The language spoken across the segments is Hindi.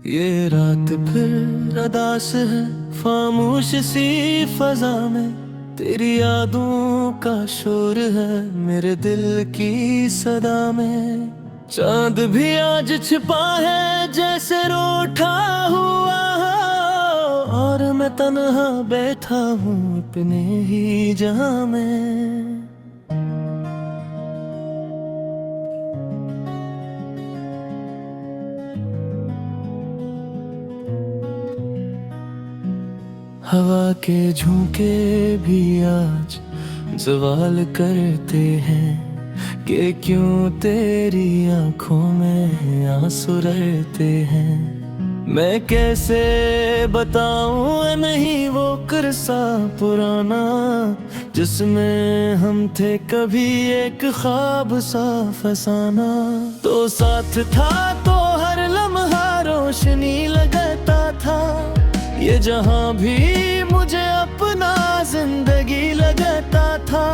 ये रात फिर अदास है, खामोश सी फजा में तेरी यादों का शोर है, मेरे दिल की सदा में। चांद भी आज छिपा है जैसे रूठा हुआ हो, और मैं तन्हा बैठा हूँ अपने ही जहां में। हवा के झोंके भी आज सवाल करते हैं कि क्यों तेरी आंखों में आंसू रहते हैं। मैं कैसे बताऊं नहीं वो किस्सा पुराना, जिसमें हम थे कभी एक ख्वाब सा फसाना। तो साथ था तो हर लम्हा रोशनी लगता था, ये जहां भी मुझे अपना जिंदगी लगता था।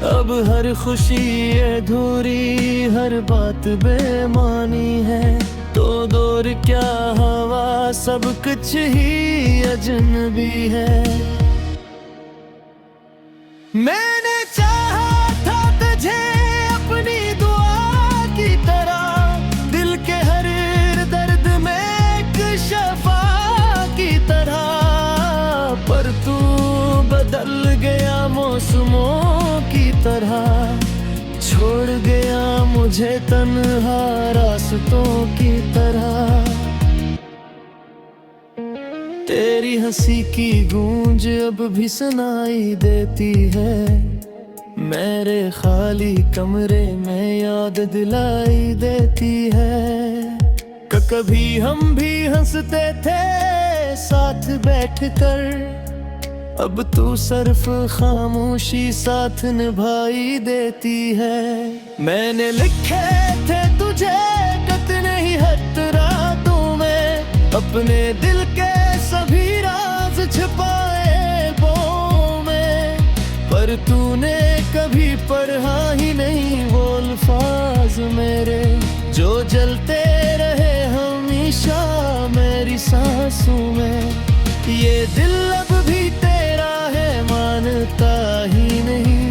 अब हर खुशी अधूरी, हर बात बेमानी है, तो दूर क्या हवा सब कुछ ही अजनबी है। मैंने चाहा था तुझे अपनी दुआ की तरह, दिल के हर दर्द में एक शफा की तरह, पर तू बदल गया मौसमों की तरह, छोड़ गया मुझे तन्हा रास्तों की तरह। तेरी हंसी की गूंज अब भी सुनाई देती है, मेरे खाली कमरे में याद दिलाई देती है। कभी हम भी हंसते थे साथ बैठकर, अब तू सिर्फ खामोशी साथ निभाई देती है। मैंने लिखे थे तुझे कितने ही खत रातों में, अपने दिल के सभी राज छिपाए वो में, पर तूने कभी पढ़ा ही नहीं वो अल्फाज मेरे, जो जलते रहे हमेशा मेरी सांसों में। ये दिल अब भी तेरा है मानता ही नहीं,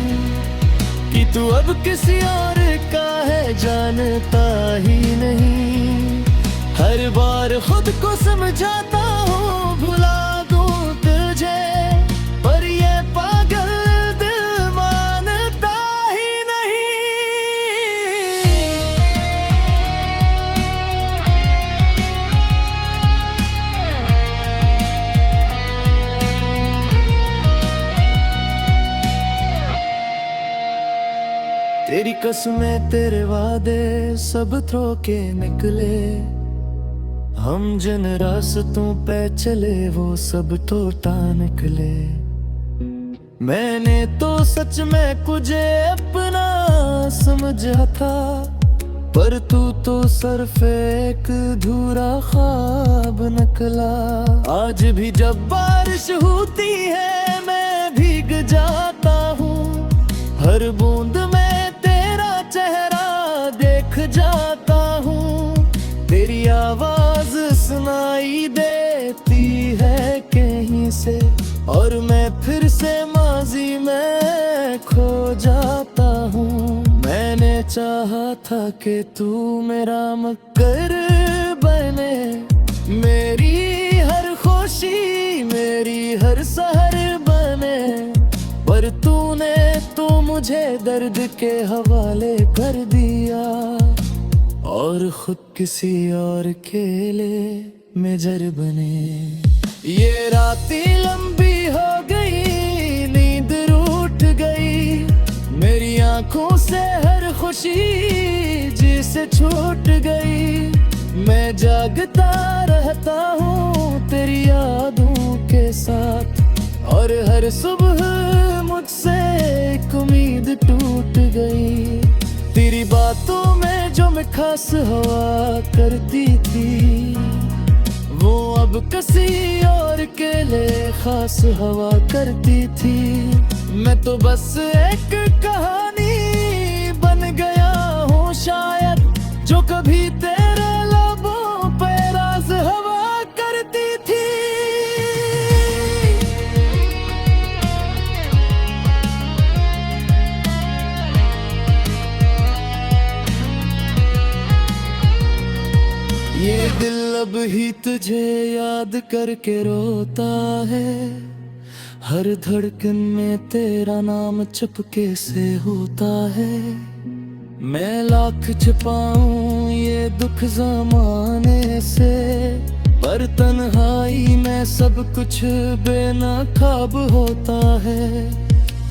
कि तू अब किसी और का है जानता ही नहीं। हर बार खुद को समझाता हूँ भुला दूँ तुझे, पर ये पागल दिल मानता ही नहीं। तेरी कसमें तेरे वादे सब थ्रो के निकले, हम जिन रास्तों पे चले वो सब टूटा निकले। मैंने तो सच में तुझे अपना समझा था, पर तू तो सिर्फ एक अधूरा ख्वाब निकला। आज भी जब बारिश होती है मैं भीग जाता हूँ, हर बूंद में तेरा चेहरा देख जाता हूँ। तेरी आवाज सुनाई देती है कहीं से, और मैं फिर से माजी में खो जाता हूँ। मैंने चाहा था कि तू मेरा मक्कर बने, मेरी हर खुशी मेरी हर सहर बने, पर तूने तो मुझे दर्द के हवाले कर दिया, और खुद किसी और के लिए मेजर बने। ये रातें लंबी हो गई, नींद रूठ गई, मेरी आंखों से हर खुशी जी से छूट गई। मैं जागता रहता हूँ तेरी यादों के साथ, और हर सुबह मुझसे एक उम्मीद टूट गई। तेरी बातों में जो मैं खास हवा करती थी, वो अब किसी और के लिए खास हवा करती थी। मैं तो बस एक कहानी बन गया हूँ शायद, जो कभी तेरे लबों पे राज हवा ही तुझे याद करके रोता है, हर धड़कन में तेरा नाम चुपके से होता है। मैं लाख छिपाऊं ये दुख ज़माने से, पर तन्हाई में सब कुछ बेनकाब होता है।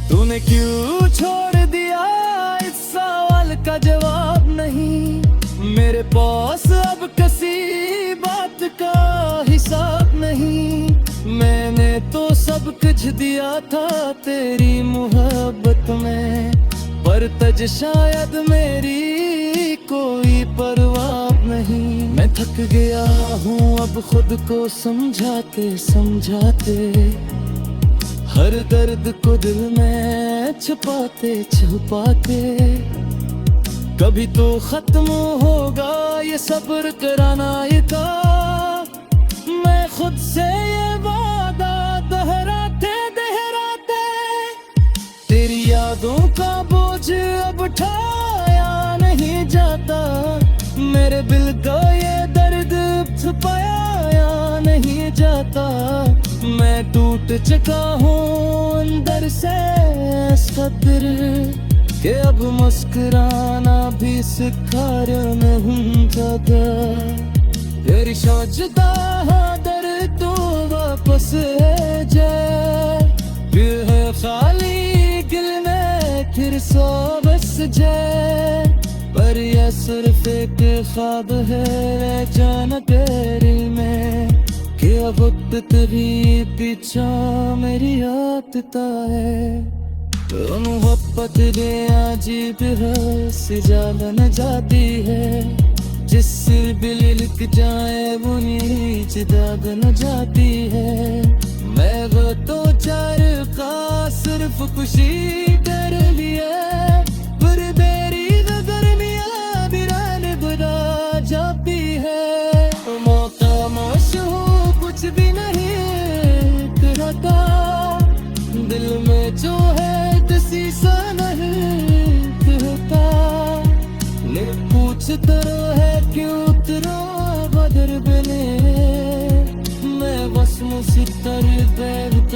तूने क्यों छोड़ दिया, इस सवाल का जवाब नहीं मेरे पास अब किसी बात का हिसाब नहीं। मैंने तो सब कुछ दिया था तेरी मोहब्बत में, पर तुझ शायद मेरी कोई परवाह नहीं। मैं थक गया हूँ अब खुद को समझाते समझाते, हर दर्द को दिल में छुपाते छुपाते। कभी तो खत्म होगा ये सब्र कराना ये था, मैं खुद से ये वादा दोहराते दोहराते। तेरी यादों का बोझ अब उठाया नहीं जाता, मेरे दिल का ये दर्द छुपाया नहीं जाता। मैं टूट चुका हूँ अंदर से इस कदर कि अब मुस्कुराना भी सिखा नहीं जाता। तेरी सोचता दर्द तू वापस जाए, फिर है खाली दिल में फिर सो बस जाए। पर यह सिर्फ एक ख्वाब है जाना तेरे में, कि अब वक्त तेरी पीछा मेरी आता है। मोहब्बत दे अजीब हंस जान जाती है, जिस सिर बिल लिख जाए वो नीच दाद न जाती है। मैं वो तो चार का सिर्फ खुशी कर लिया, पर मेरी गर्मियाँ बिरान बुरा जाती है। मौका मौसम कुछ भी नहीं करता, दिल में जो है शीशा नहीं कहता। ले पूछता है क्यों तेरा बदर बने, मैं बस मुसितर बैठ।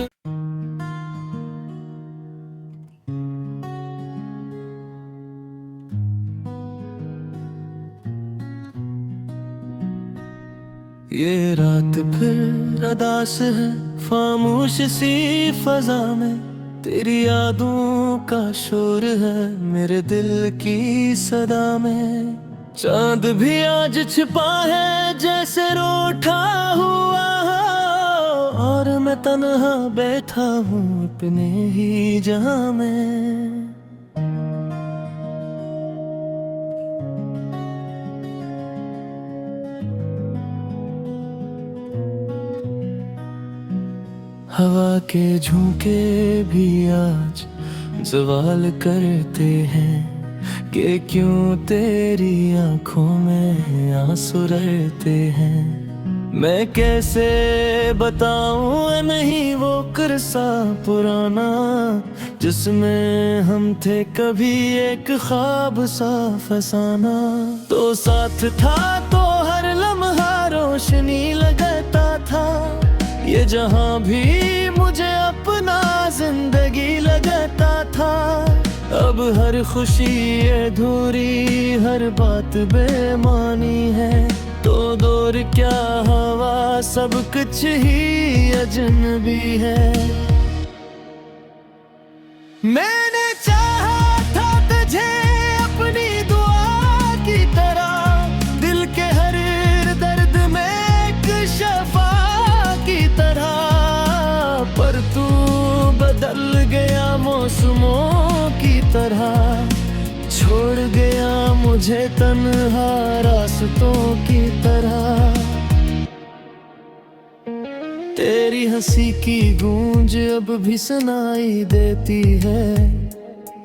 ये रात फिर अदास है खामोश सी फजा में, तेरी यादों का शोर है मेरे दिल की सदा में। चांद भी आज छिपा है जैसे रूठा हुआ, और मैं तन्हा बैठा हूँ अपने ही जहां में। हवा के झोंके भी आज सवाल करते हैं कि क्यों तेरी आंखों में आंसू रहते हैं। मैं कैसे बताऊं नहीं वो किस्सा पुराना, जिसमें हम थे कभी एक ख्वाब सा फसाना। तो साथ था तो हर लम्हा रोशनी लगता था, ये जहां भी मुझे अपना जिंदगी लगता था। अब हर खुशी अधूरी, हर बात बेमानी है। तो दूर क्या हवा सब कुछ ही अजनबी है। मैंने चाहा था तुझे अपनी दुआ की तरह, दिल के हर दर्द में एक शफा की तरह। पर तू बदल गया मौसमों की तरह, छोड़ गया मुझे तन्हा रास्तों की तरह। तेरी हंसी की गूंज अब भी सुनाई देती है,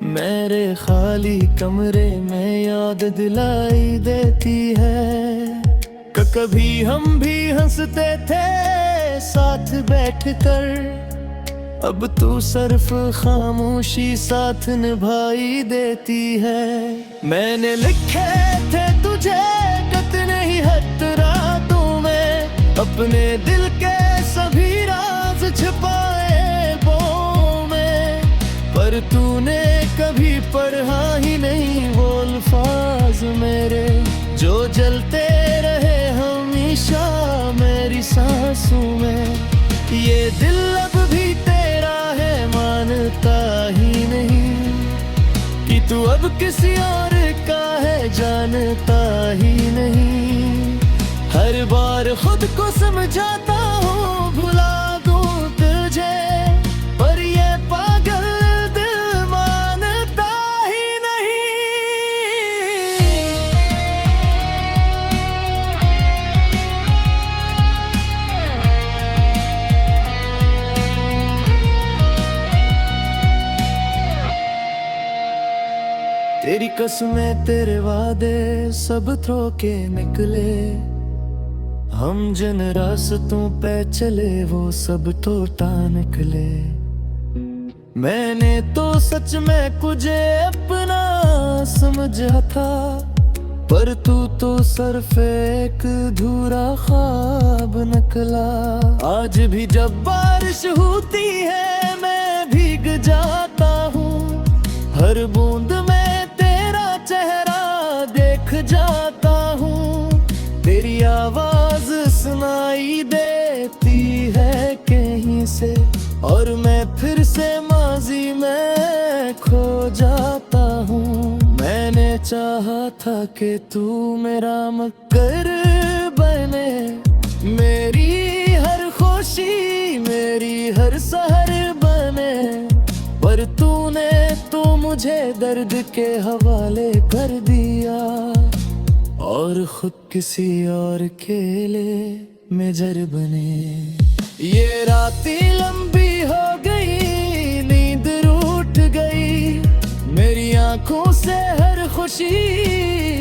मेरे खाली कमरे में याद दिलाई देती है। कभी हम भी हंसते थे साथ बैठकर, अब तू सिर्फ खामोशी साथ निभाई देती है। मैंने लिखे थे तुझे कितने ही हद रातों में, अपने दिल के सभी राज छिपाए वो में, पर तूने कभी पढ़ा ही नहीं वो अल्फाज मेरे, जो जलते रहे हमेशा मेरी सांसों में। ये दिल अब भी तेरा है मानता ही नहीं, कि तू अब किसी और का है जानता ही नहीं। हर बार खुद को समझाता हूँ भुला दूँ तुझे, पर ये पागल दिल मानता ही नहीं। तेरी कसमें तेरे वादे सब थ्रो के निकले, हम जिन रास्तों पे चले वो सब टूटा निकले। मैंने तो सच में तुझे अपना समझा था, पर तू तो सिर्फ एक अधूरा ख्वाब निकला। आज भी जब बारिश होती है मैं भीग जाता हूँ, हर बूंद में तेरा चेहरा देख जाता हूँ। तेरी आवाज सुनाई देती है कहीं से, और मैं फिर से माजी में खो जाता हूँ। मैंने चाहा था कि तू मेरा मक्कर बने, मेरी हर खुशी मेरी हर सहर बने, पर तूने तो मुझे दर्द के हवाले कर दिया, और खुद किसी और के लिए मेजर बने। ये रातें लंबी हो गई, नींद रूठ गई, मेरी आंखों से हर खुशी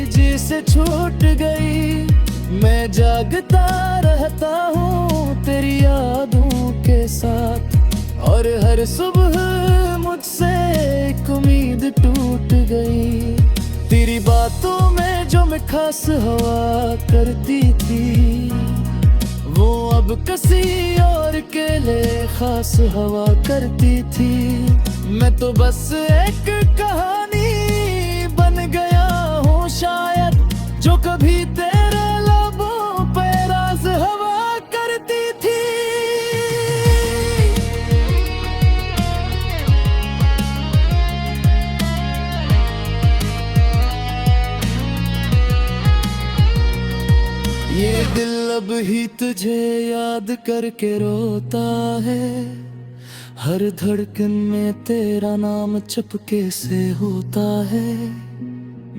जिसे छूट गई। मैं जागता रहता हूँ तेरी यादों के साथ, और हर सुबह मुझसे एक उम्मीद टूट गई। तेरी बातों में जो मिठास हवा करती थी, वो अब किसी और के लिए खास हवा करती थी। मैं तो बस एक कहानी बन गया हूँ शायद, जो कभी तेरे लबों पे राज हवा करती थी। ये दिल अब ही तुझे याद करके रोता है, हर धड़कन में तेरा नाम चुपके से होता है।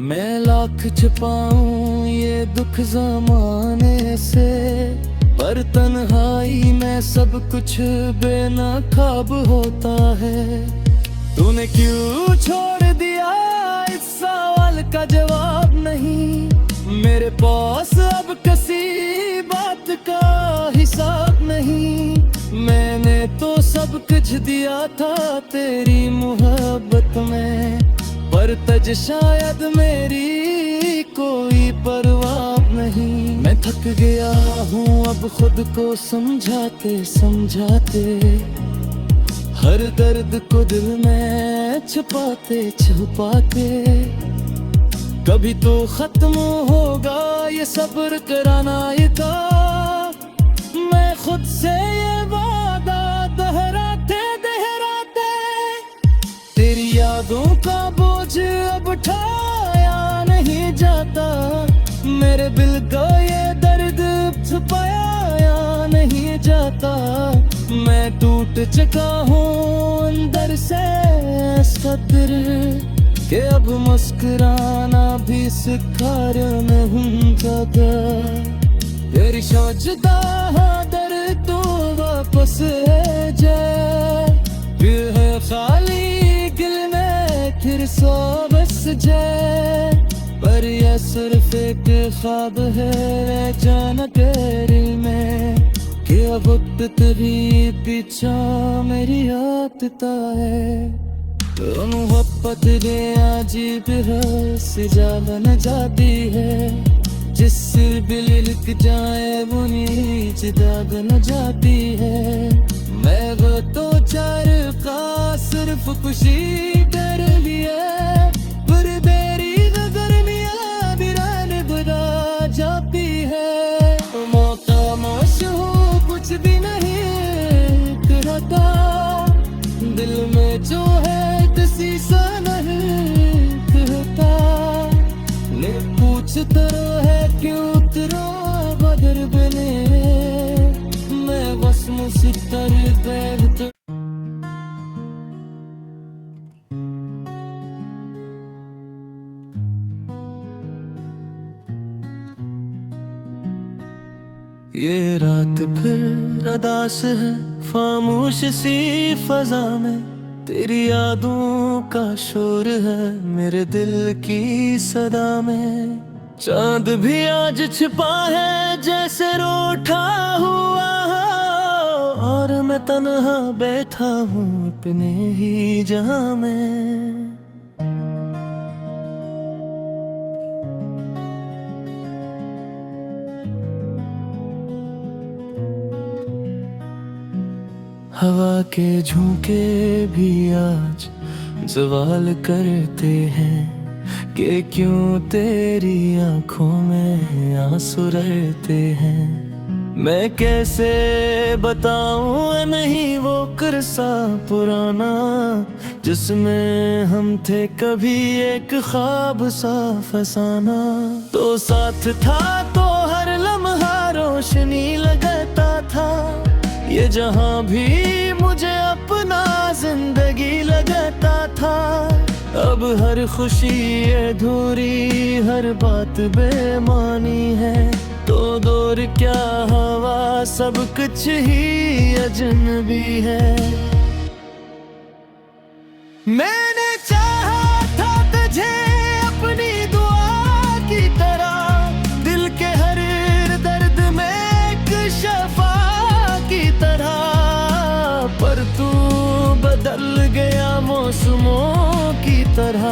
मैं लाख छुपाऊं ये दुख ज़माने से, पर तन्हाई में सब कुछ बेनकाब होता है। तूने क्यों छोड़ दिया इस सवाल का जवाब नहीं, मेरे पास अब किसी बात का हिसाब नहीं। मैंने तो सब कुछ दिया था तेरी मोहब्बत में, पर तुझ शायद मेरी कोई परवाह नहीं। मैं थक गया हूँ अब खुद को समझाते समझाते, हर दर्द को दिल में छुपाते छुपाते। कभी तो खत्म होगा ये सब्र कराना ये था, मैं खुद से ये वादा दोहराते दोहराते। तेरी यादों का बोझ अब उठाया नहीं जाता, मेरे दिल का ये दर्द छुपाया नहीं जाता। मैं टूट चुका हूँ अंदर से इस कदर, कि अब मुस्कुराना भी सिखा नहीं जाता। तेरी सोचता दर तू वापस जाए, दिल है खाली दिल में फिर सो बस जाए। पर यह सिर्फ एक ख्वाब है जाना तेरे में, कि अब वक्त तेरी पीछा मेरी आता है। तो मोहब्बत दे अजीब से जा बन जाती है, जिससे भी लिलक जाए वो नीच दाग न जाती है। मैं वो तो चार का सिर्फ खुशी कर लिए, पर तेरी गर्मियाँ बिरान बुरा जाती है। मौका मौसम कुछ भी नहीं करता, दिल में जो है किसी सा नहीं कहता। ने पूछता है क्यों तेरा बदर बने, मैं बस मुसितर बैठ। ये रात फिर अदास है खामोश सी फजा में, तेरी यादों का शोर है मेरे दिल की सदा में। चांद भी आज छिपा है जैसे रूठा हुआ हो, और मैं तन्हा बैठा हूँ अपने ही जहां में। हवा के झोंके भी आज सवाल करते हैं कि क्यों तेरी आंखों में आंसू रहते हैं। मैं कैसे बताऊं नहीं वो किस्सा पुराना, जिसमें हम थे कभी एक ख्वाब सा फसाना। तो साथ था तो हर लम्हा रोशनी लगता था, ये जहां भी मुझे अपना जिंदगी लगता था। अब हर खुशी अधूरी, हर बात बेमानी है। तो दूर क्या हवा, सब कुछ ही अजनबी है। मैंने चाहा था तुझे अपनी दुआ की तरह, दिल के हर दर्द में एक शफा की तरह। पर तू बदल गया मौसमों की तरह,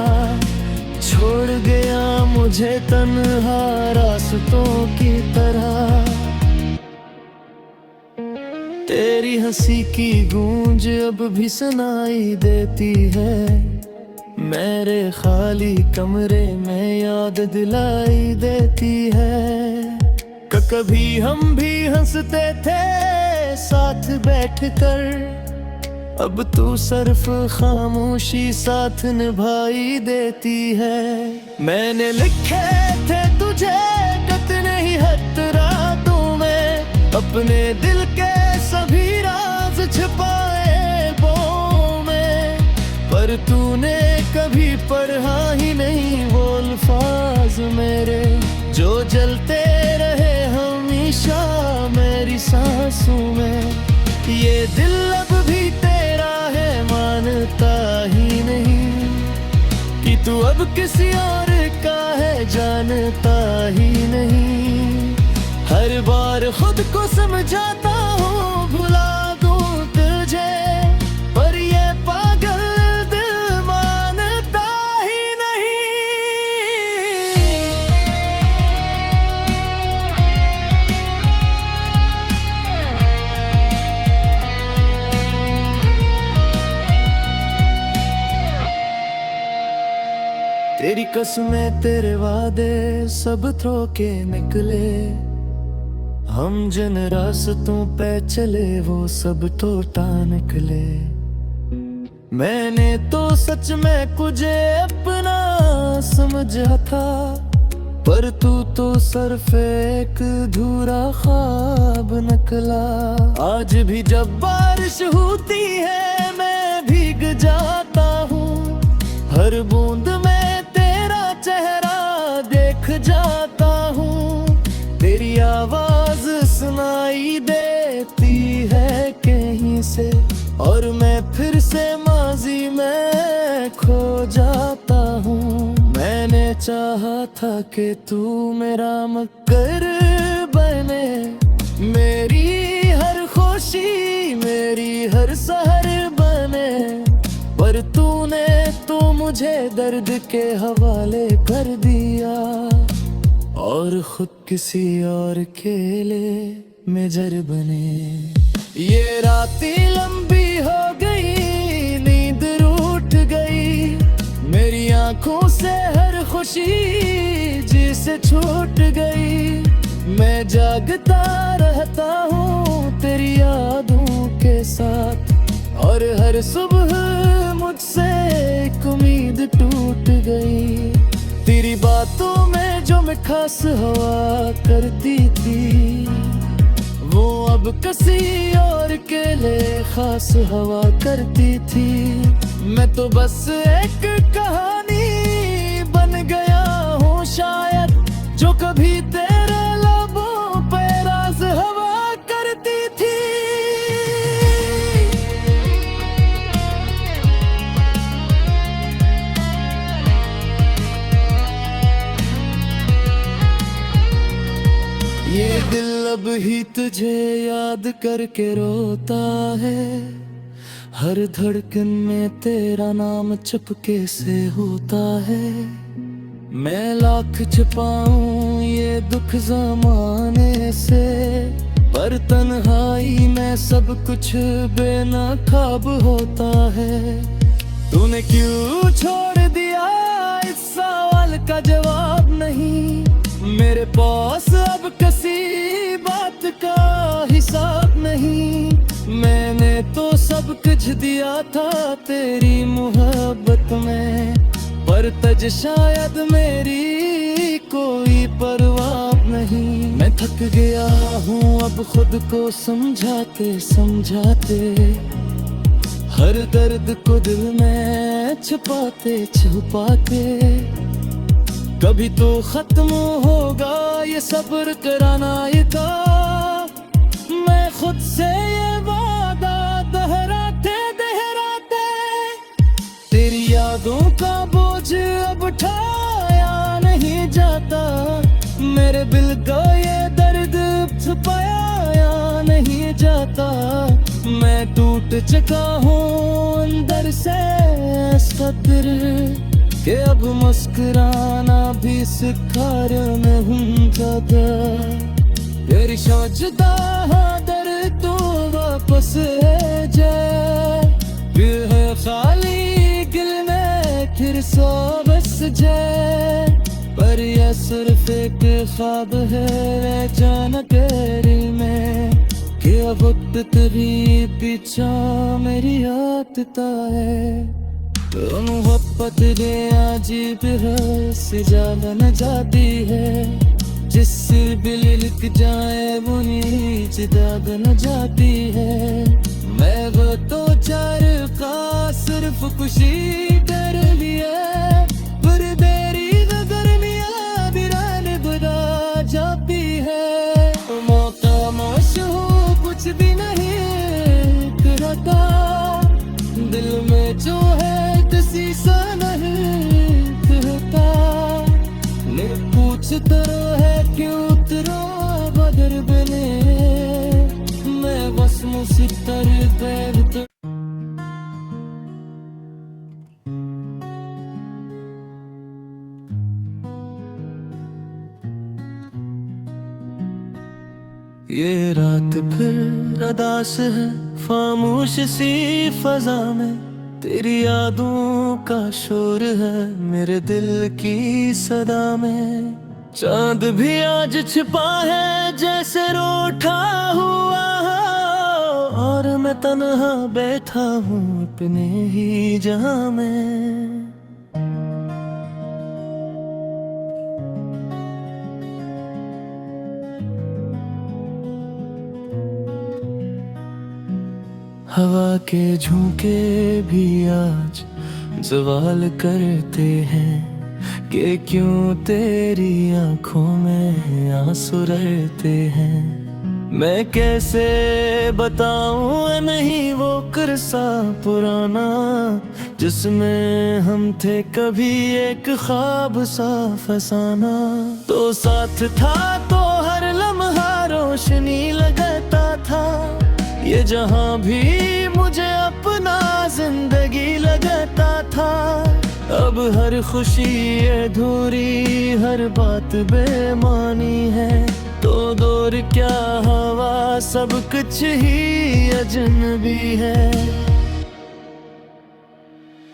छोड़ गया मुझे तन्हा रास्तों की तरह। तेरी हंसी की गूंज अब भी सुनाई देती है, मेरे खाली कमरे में याद दिलाई देती है। कभी हम भी हंसते थे साथ बैठकर, अब तू सिर्फ खामोशी साथ निभाई देती है। मैंने लिखे थे तुझे कितने ही खत रातों में, अपने दिल के सभी राज छुपाए वो में। पर तूने कभी पढ़ा ही नहीं वो अल्फाज मेरे, जो जलते रहे हमेशा मेरी सांसों में। ये दिल अब भी तेरा है मानता ही नहीं, कि तू अब किसी और का है जानता ही नहीं। हर बार खुद को समझाता हूँ भुला दूँ तुझे, पर ये पागल दिल मानता ही नहीं। तेरी कसमें तेरे वादे सब थ्रो के निकले, हम जिन रास्तों पे चले वो सब टूटा निकले। मैंने तो सच में तुझे अपना समझा था, पर तू तो सिर्फ एक अधूरा ख्वाब निकला। आज भी जब बारिश होती है मैं भीग जाता हूँ, हर बूंद में तेरा चेहरा देख जाता हूँ। तेरी आवाज सुनाई देती है कहीं से, और मैं फिर से माजी में खो जाता हूँ। मैंने चाहा था कि तू मेरा मक्कर बने, मेरी हर खुशी मेरी हर सहर बने। पर तूने तो मुझे दर्द के हवाले कर दिया, और खुद किसी और के लिए मेजर बने। ये रातें लंबी हो गई, नींद रूठ गई, मेरी आंखों से हर खुशी जी से छूट गई। मैं जागता रहता हूँ तेरी यादों के साथ, और हर सुबह मुझसे एक उम्मीद टूट गई। तेरी बातों में जो मिठास हुआ करती थी, वो अब किसी और के लिए खास हवा करती थी। मैं तो बस एक कहानी बन गया हूँ शायद, जो कभी तेरे लबों पे राज हवा करती थी। ये दिल अब ही तुझे याद करके रोता है, हर धड़कन में तेरा नाम चुपके से होता है। मैं लाख छुपाऊं ये दुख ज़माने से, पर तन्हाई में सब कुछ बेनकाब होता है। तूने क्यों छोड़ दिया, इस सवाल का जवाब नहीं मेरे पास अब किसी बात का हिसाब नहीं। मैंने तो सब कुछ दिया था तेरी मोहब्बत में, पर तुझ शायद मेरी कोई परवाह नहीं। मैं थक गया हूँ अब खुद को समझाते समझाते, हर दर्द को दिल में छुपाते छुपाते। कभी तो खत्म होगा ये सब्र कराना ये था, मैं खुद से ये वादा दोहराते दोहराते। तेरी यादों का बोझ अब उठाया नहीं जाता, मेरे दिल का ये दर्द छुपाया नहीं जाता। मैं टूट चुका हूँ अंदर से ऐसा दिल, कि अब मुस्कुराना भी सिखार में हूँ ज्यादा। तेरी सोचता दर तो वापस जाए, दिल है खाली दिल में फिर सो बस जाए। पर यह सिर्फ एक ख्वाब है जाना तेरे में, कि अब वक्त तेरी पीछा मेरी आता है। मोहब्बत रे अजीब है से ज्यादा न जाती है, जिससे दिल लिख जाए वो नीच दाग न जाती है। मैं वो तो चार का सिर्फ खुशी कर लिया, पर तेरी गर्मियाँ बिरान बुरा जाती है। मौका मौसू कुछ भी नहीं करता, दिल में जो है किसी सा नहीं कहता। ने पूछता है क्यों उतरो बदर बने, मैं बस मुसितर बैठ। ये रात फिर अदास है खामोश सी फजा में, तेरी यादों का शोर है मेरे दिल की सदा में। चांद भी आज छिपा है जैसे रूठा हुआ हो, और मैं तन्हा बैठा हूँ अपने ही जहां में। हवा के झोंके भी आज सवाल करते हैं, कि क्यों तेरी आंखों में आंसू रहते हैं। मैं कैसे बताऊं नहीं वो किस्सा पुराना, जिसमें हम थे कभी एक ख्वाब सा फसाना। तो साथ था तो हर लम्हा रोशनी लगता था, ये जहां भी मुझे अपना जिंदगी लगता था। अब हर खुशी अधूरी, हर बात बेमानी है। तो दौर क्या हवा, सब कुछ ही अजनबी है।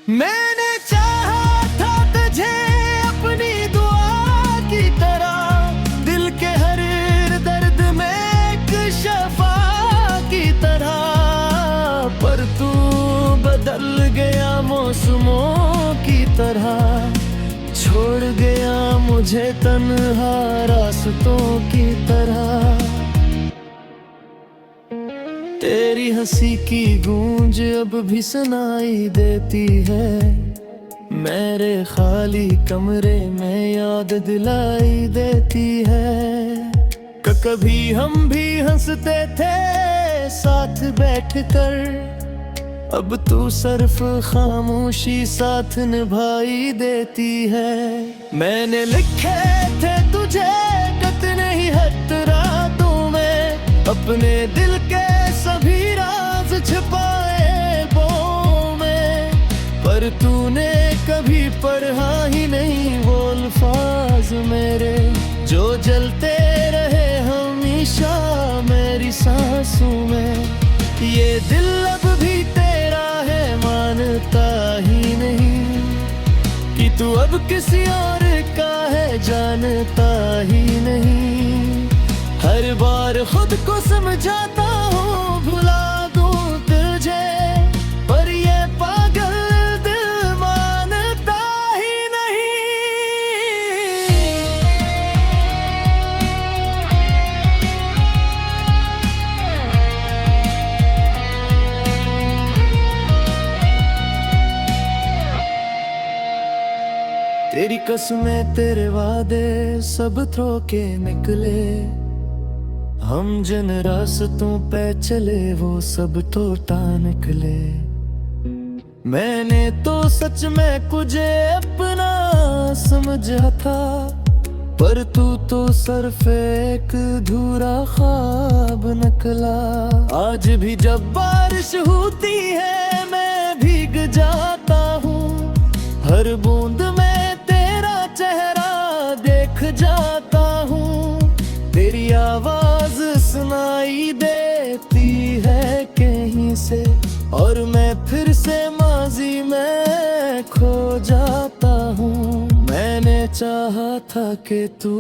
मैंने चाहा था तुझे अपनी दुआ की तरह, दिल के हर दर्द में एक शफा की तरह। पर तू बदल गया मौसमों की तरह, छोड़ गया मुझे तन्हा रास्तों की तरह। तेरी हंसी की गूंज अब भी सुनाई देती है, मेरे खाली कमरे में याद दिलाई देती है। कभी हम भी हंसते थे साथ बैठकर, अब तू सिर्फ खामोशी साथ निभाई देती है। मैंने लिखे थे तुझे कितने ही खत रातों में, अपने दिल के सभी राज छिपाए वो में। पर तूने कभी पढ़ा ही नहीं वो अल्फाज मेरे, जो जलते रहे हमेशा मेरी सांसों में। ये दिल अब भी तेरा है, मानता ही नहीं कि तू अब किसी और का है, जानता ही नहीं। हर बार खुद को समझाता हूँ भुला दूँ तुझे, पर ये पागल दिल मानता ही नहीं। तेरी कसमें तेरे वादे सब थ्रो के निकले, हम जिन रास्तों पे चले वो सब टूटा निकले। मैंने तो सच में तुझे अपना समझा था, पर तू तो सिर्फ एक अधूरा ख्वाब निकला। आज भी जब बारिश होती है मैं भीग जाता हूँ, हर बूंद में तेरा चेहरा देख जाता हूँ। तेरी आवाज सुनाई देती है कहीं से, और मैं फिर से माजी में खो जाता हूँ। मैंने चाहा था कि तू